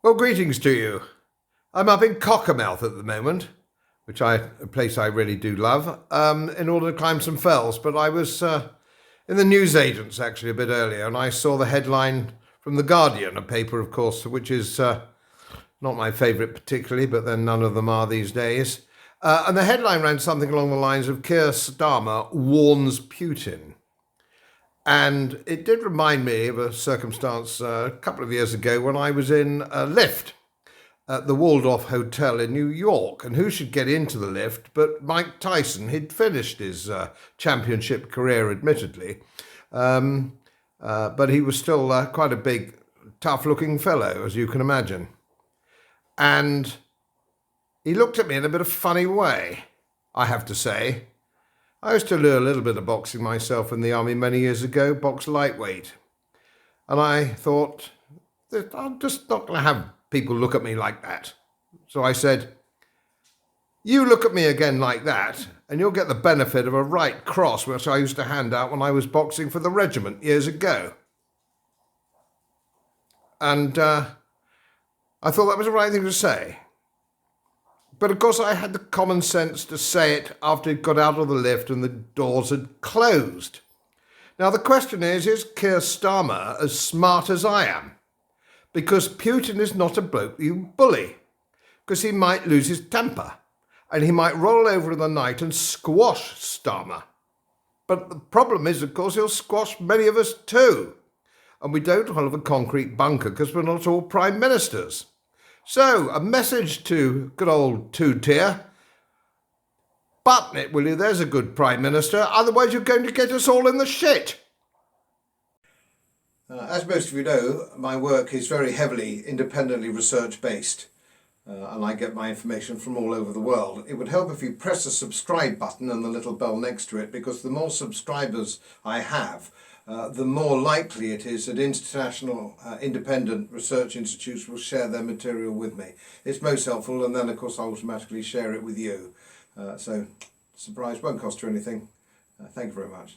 Well, greetings to you. I'm up in Cockermouth at the moment, which a place I really do love, in order to climb some fells. But I was in the newsagents actually a bit earlier, and I saw the headline from The Guardian, a paper, of course, which is not my favourite particularly, but then none of them are these days. And the headline ran something along the lines of Keir Starmer warns Putin. And it did remind me of a circumstance a couple of years ago when I was in a lift at the Waldorf Hotel in New York. And who should get into the lift but Mike Tyson? He'd finished his championship career, admittedly, but he was still quite a big, tough-looking fellow, as you can imagine. And he looked at me in a bit of a funny way, I have to say. I used to do a little bit of boxing myself in the army many years ago, box lightweight. And I thought that I'm just not going to have people look at me like that. So I said, you look at me again like that, and you'll get the benefit of a right cross, which I used to hand out when I was boxing for the regiment years ago. And I thought that was the right thing to say. But of course I had the common sense to say it after he'd got out of the lift and the doors had closed. Now the question is Keir Starmer as smart as I am? Because Putin is not a bloke you bully. Because he might lose his temper. And he might roll over in the night and squash Starmer. But the problem is, of course, he'll squash many of us too. And we don't have a concrete bunker because we're not all prime ministers. So, a message to good old Teir. Button it, will you? There's a good Prime Minister. Otherwise, you're going to get us all in the shit. As most of you know, my work is very heavily independently research-based. And I get my information from all over the world. It would help if you press the subscribe button and the little bell next to it, because the more subscribers I have, the more likely it is that international independent research institutes will share their material with me. It's most helpful, and then of course I'll automatically share it with you. So, surprise, won't cost you anything. Thank you very much.